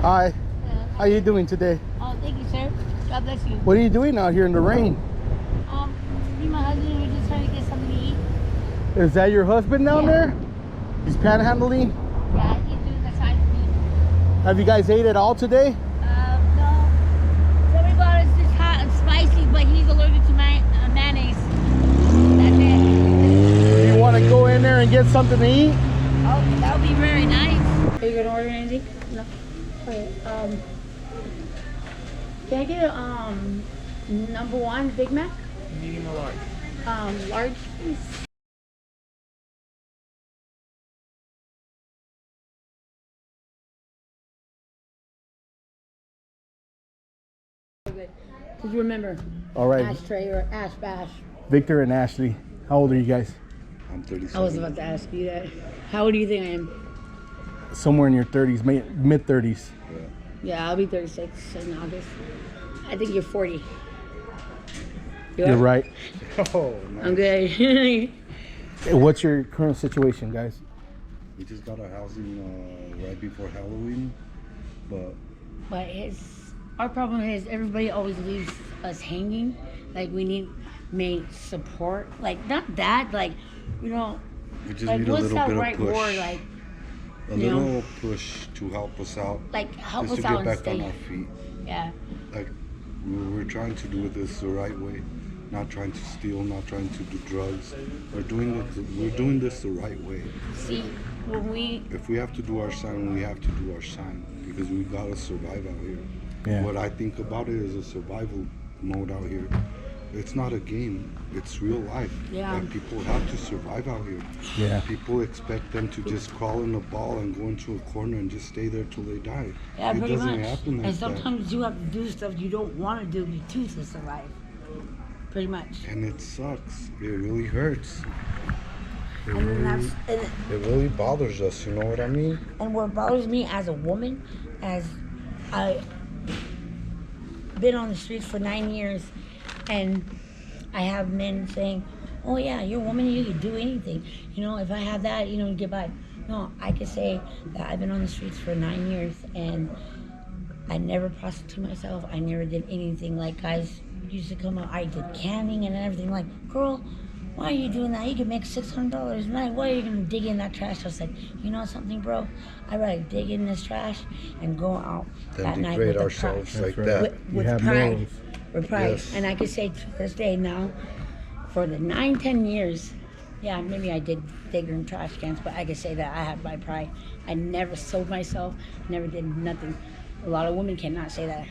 Hi. How you doing today? Oh, thank you, sir. God bless you. What are you doing out here in the rain? Me and my husband were just trying to get something to eat. Is that your husband down there? He's panhandling? Yeah, he's doing the side for me. Have you guys ate at all today? No. Somebody bought us this hot and spicy, but he's allergic to mayonnaise. That's it. You want to go in there and get something to eat? Oh, that would be very nice. Are you gonna order anything? No. Okay. Can I get a number one Big Mac? Medium or large? Large, please. Good. Did you remember? All right. Ashtray or Ash Bash? Victor and Ashley. How old are you guys? I'm 37. I was about to ask you that. How old do you think I am? Somewhere in your 30s, mid 30s. Yeah, I'll be 36 in August. I think you're 40. You're right. Oh, nice. I'm good. Hey, what's your current situation, guys? We just got our housing right before Halloween, but Our problem is everybody always leaves us hanging. Like we need main support. Like not that. Like we just like need a what's little that bit right of push. word? Like A little push to help us out. like help just us to out get and back on stay. our feet. Yeah. Like we're trying to do this the right way, not trying to steal, not trying to do drugs. We're doing this the right way. See, If we have to do our sign, we have to do our sign because we gotta survive out here. Yeah. What I think about it is a survival mode out here. It's not a game. It's real life. Yeah. Like people have to survive out here. Yeah. People expect them to just crawl in a ball and go into a corner and just stay there till they die. Yeah, it pretty doesn't much. happen like And sometimes you have to do stuff you don't want to do to survive. Pretty much. that. And it sucks. It really hurts. And It really bothers us. You know what I mean? And what bothers me as a woman, as I been on the streets for 9 years, and I have men saying, "Oh yeah, you're a woman, you can do anything. You know, if I have that, you get by." No, I could say that I've been on the streets for 9 years, and I never prostituted myself. I never did anything like guys used to come out. I did canning and everything. Like, girl, why are you doing that? You can make $600 a night. Why are you gonna dig in that trash? I was like, you know something, bro? I'd rather dig in this trash and go out Then that night degrade with ourselves the like right. that. with have pride. morals. With pride. Yes. And I could say to this day now, for the 9-10 years, yeah, maybe I did dig in trash cans, but I could say that I had my pride. I never sold myself, never did nothing. A lot of women cannot say that.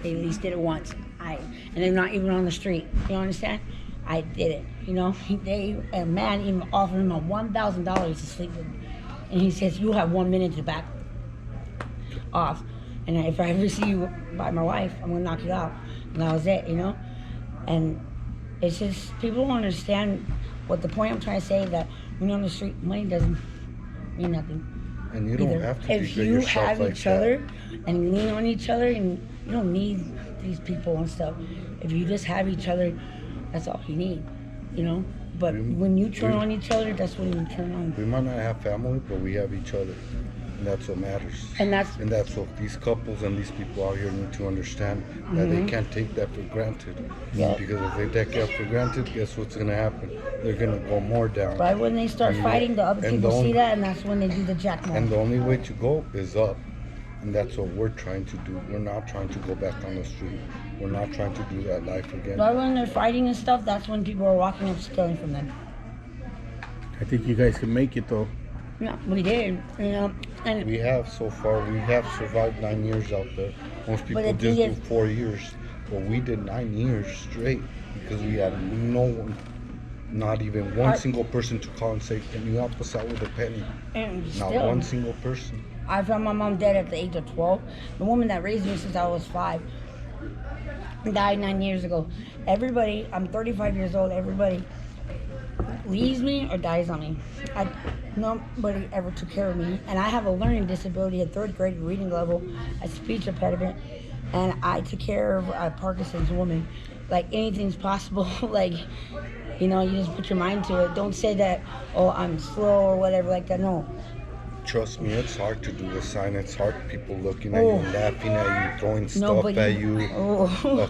They at least did it once. And they're not even on the street. You understand? I did it. A man even offered him $1,000 to sleep with me. And he says, "You have 1 minute to back off. And if I ever see you by my wife, I'm gonna knock you out." And that was it, And it's just, people don't understand what the point I'm trying to say, that when you're on the street, money doesn't mean nothing. And you don't Either. have to If degrade you yourself have like each that. other and lean on each other, and you don't need these people and stuff. If you just have each other, that's all you need, But when you turn on each other, that's when you turn on. We might not have family, but we have each other. And that's what matters. And that's what these couples and these people out here need to understand, that they can't take that for granted. Yeah. Because if they take that for granted, guess what's going to happen? They're going to go more down. right when they start fighting, the other people see that, and that's when they do the jack And more. the only way to go is up. And that's what we're trying to do. We're not trying to go back on the street. We're not trying to do that life again. Right when they're fighting and stuff, that's when people are walking up stealing from them. I think you guys can make it though. Yeah, we did, and We have so far. We have survived 9 years out there. Most people the just thing do is- 4 years. But we did 9 years straight because we had no one, not even one single person to call and say, "Can you help us out with a penny?" and Not still. one single person. I found my mom dead at the age of 12. The woman that raised me since I was 5 died 9 years ago. Everybody, I'm 35 years old, everybody leaves me or dies on me. Nobody ever took care of me. And I have a learning disability, a 3rd grade reading level, a speech impediment, and I took care of a Parkinson's woman. Like, anything's possible. Like, you just put your mind to it. Don't say that, "Oh, I'm slow," or whatever like that. No. Trust me, it's hard to do the sign. It's hard. People looking at you, laughing at you, throwing stuff at you,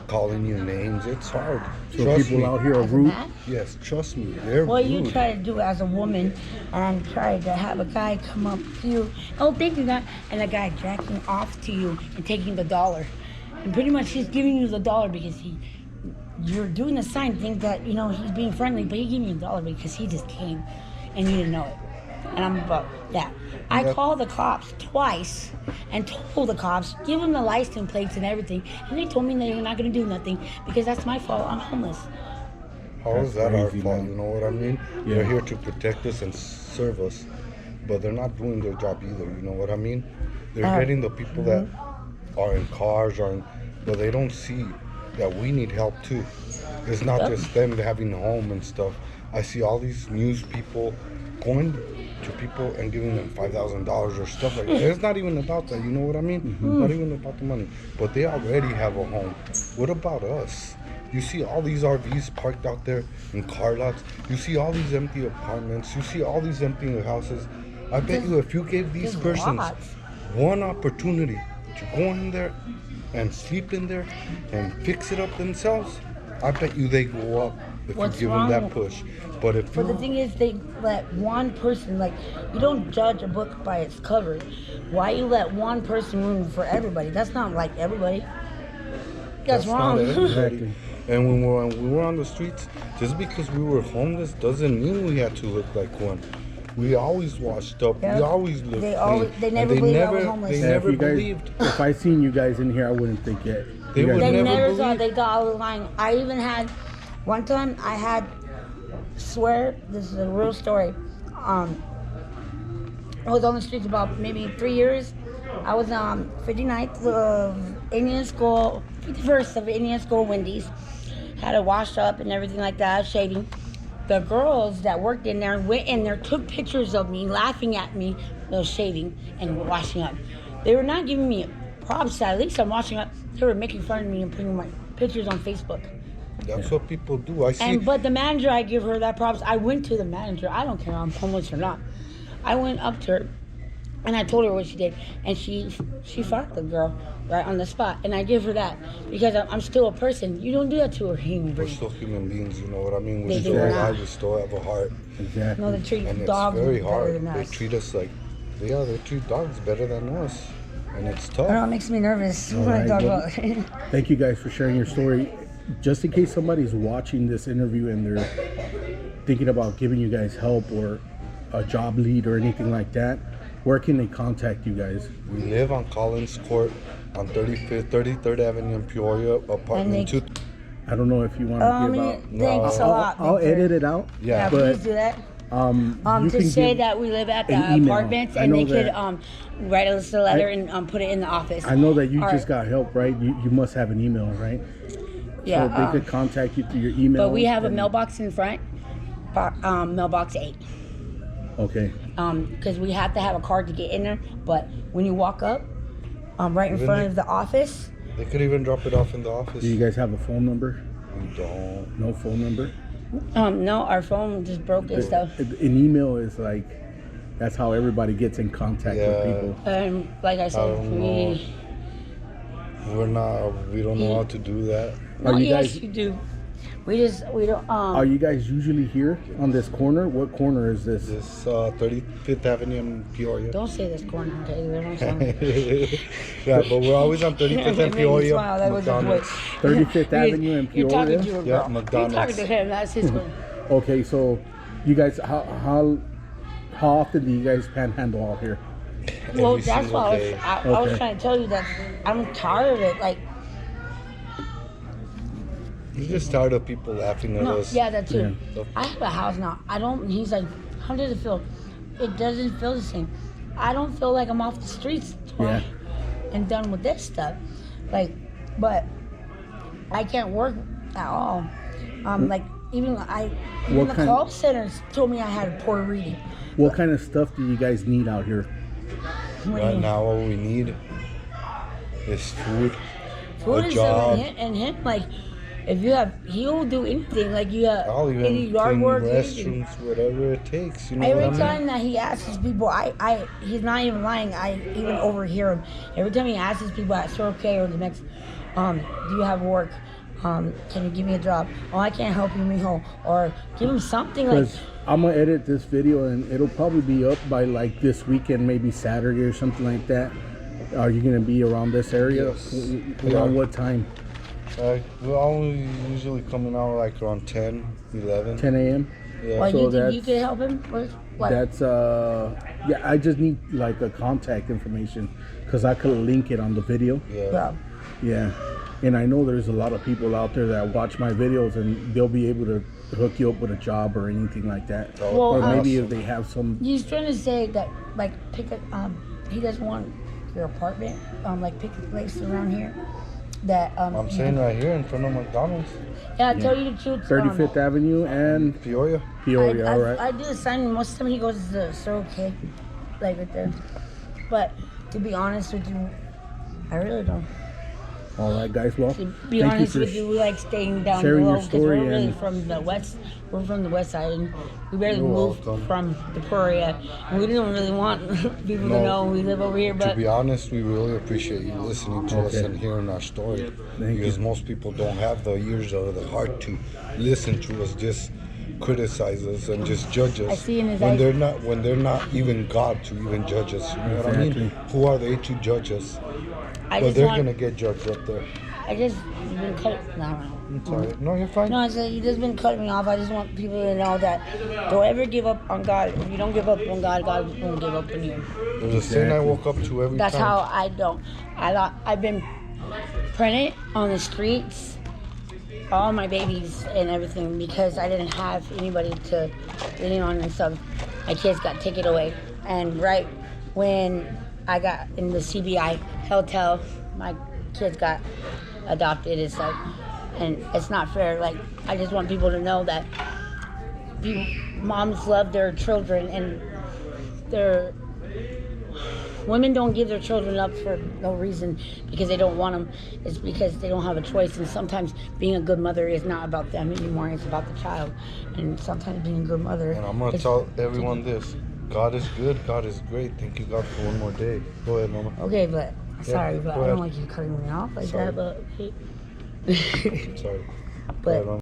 calling you names. It's hard. So Trust people me. out here are rude. Yes, trust me. They're What rude. you try to do as a woman and try to have a guy come up to you, oh, thank you, God, and a guy jacking off to you and taking the dollar. And pretty much he's giving you the dollar because you're doing the sign, think that, you know, he's being friendly, but he gave you the dollar because he just came and you didn't know it. And I'm about that. I called the cops twice and told the cops, give them the license plates and everything. And they told me they were not going to do nothing because that's my fault. I'm homeless. How is that Crazy, our fault? man. You know what I mean? Yeah. They're here to protect us and serve us, but they're not doing their job either. You know what I mean? They're getting the people that are in cars, but they don't see that we need help too. It's not just them having a home and stuff. I see all these news people going to people and giving them $5,000 or stuff like that. It's not even about that, you know what I mean? Not even about the money. But they already have a home. What about us? You see all these RVs parked out there in car lots. You see all these empty apartments. You see all these empty houses. I bet you if you gave these persons one opportunity to go in there and sleep in there and fix it up themselves, I bet you they go up if What's you give them wrong? that push. But if But the you, thing is, they let one person, like, you don't judge a book by its cover. Why you let one person ruin for everybody? That's not like everybody. That's wrong. not everybody. Exactly. And when we were on the streets, just because we were homeless doesn't mean we had to look like one. We always washed up. Yeah. We always looked They clean. always- they And never believed I was homeless. They Yeah, never if you guys, believed. If I seen you guys in here, I wouldn't think it. They You guys would They never never believe. thought, they thought I was lying. I even had, one time I had, swear, this is a real story. I was on the streets about maybe 3 years. I was 59th of Indian School, 51st of Indian School, Wendy's. Had it washed up and everything like that, shaving. The girls that worked in there went in there, took pictures of me, laughing at me, shaving and washing up. They were not giving me props that at least I'm washing up. They were making fun of me and putting my pictures on Facebook. That's what people do. I see. But the manager, I give her that props. I went to the manager. I don't care if I'm homeless or not. I went up to her and I told her what she did, and she fired the girl right on the spot. And I give her that because I'm still a person. You don't do that to a human We're being. still human beings, you know what I mean? They We're do still not. alive. We still have a heart. Exactly. No, they treat And it's dogs very better hard. than They us. treat us like, they treat dogs better than us. And it's tough. I don't know, it makes me nervous when All I right, talk well- about it. Thank you guys for sharing your story. Just in case somebody's watching this interview and they're thinking about giving you guys help or a job lead or anything like that, where can they contact you guys? We live on Collins Court on 33rd Avenue in Peoria, apartment 2. I don't know if you want to give out. Thanks a lot. I'll Victor. edit it out. Yeah, but please do that. you To can say give- that we live at the an email. apartments, I and know they could that. write us a letter and put it in the office. I know that you All just right. got help, right? You must have an email, right? Yeah, So they could contact you through your email. but we have a and- mailbox in front, mailbox 8, Okay. because we have to have a card to get in there. But when you walk up, right in Even front they- of the office, They could even drop it off in the office. Do you guys have a phone number? We don't. No phone number? no, our phone just broke and stuff. An email is like, that's how everybody gets in contact Yeah. with people. Like I said, don't know. We don't know how to do that. No, you yes, guys- you do. We don't. Are you guys usually here on this corner? What corner is this? This 35th Avenue in Peoria. Don't say this corner, okay? They don't sound. Yeah, but we're always on 35th It and made me Peoria. smile. That was his McDonald's. voice. 35th Avenue in You're talking Peoria? to a girl. Yeah, McDonald's. You're talking to him. That's his one. Okay, so you guys, how often do you guys panhandle out here? Well, Every that's single why I was, day. I was Okay. trying to tell you that I'm tired of it. Like, We're just tired of people laughing at no, us. yeah, that too. Yeah. I have a house now. I don't. He's like, how does it feel? It doesn't feel the same. I don't feel like I'm off the streets Yeah. and done with this stuff. Like, but I can't work at all. Like even What the kind- call centers told me I had poor reading. What kind of stuff do you guys need out here? Right now, what we need is food, Food a is job. and him like if you have, he'll do anything. Like you have I'll even any yard clean work, anything. restrooms, whatever it takes. You know Every what I time mean? that he asks people, he's not even lying. I even overhear him. Every time he asks people at Circle K or the next, do you have work? Can you give me a job? Oh, I can't help you, mijo. Or give him something like. Because I'm gonna edit this video and it'll probably be up by like this weekend, maybe Saturday or something like that. Are you gonna be around this area? Yes. Around what time? We're only usually coming out like around 10, 11. 10 a.m. Yeah. Well, So you think you that's- could help him with what? That's yeah. I just need like a contact information because I could link it on the video. Yeah. Yeah. Yeah, and I know there's a lot of people out there that watch my videos and they'll be able to hook you up with a job or anything like that. That would Well, Or be maybe awesome. if they have some. He's trying to say that, like, pick a, he doesn't want your apartment, like, pick a place around here that, I'm saying right here in front of McDonald's, yeah, I tell you the truth. 35th Avenue and Peoria. Peoria. All right. I do a sign most of the time he goes to Circle K, like right there. But to be honest with you, I really don't. All right, guys. Well, To be thank honest you with for you, we like staying down sharing below your because story we're really and- from the west. We're from the west side, and we barely You're moved welcome. from the poor area. And we didn't really want people to No. know we live over here, To but be honest, we really appreciate you listening to us Okay. and hearing our story. Thank because you. most people don't have the ears or the heart to listen to us, just criticize us and just judge us. I see in his when eyes- they're not even God to even judge us. You know what I mean? Exactly. Who are they to judge us? I But just they're want. gonna get judged up there. I just been cut. No, no. I'm sorry. No, you're fine. No, I said you just been cutting me off. I just want people to know that don't ever give up on God. If you don't give up on God, God won't give up on you. It was the sin I Exactly. woke up to every That's time. how I don't. I've been pregnant on the streets, all my babies and everything because I didn't have anybody to lean on and stuff. My kids got taken away, and right when I got in the CBI hotel, my kids got adopted. It's like, and it's not fair. Like, I just want people to know that moms love their children, and their women don't give their children up for no reason because they don't want them. It's because they don't have a choice. And sometimes being a good mother is not about them anymore. It's about the child. And sometimes being a good mother. And I'm gonna is- tell everyone this: God is good. God is great. Thank you, God, for one more day. Go ahead, Mama. Okay, but sorry, but go I don't ahead. like you cutting me off like Sorry. that. But Sorry. Go But- ahead, Mama.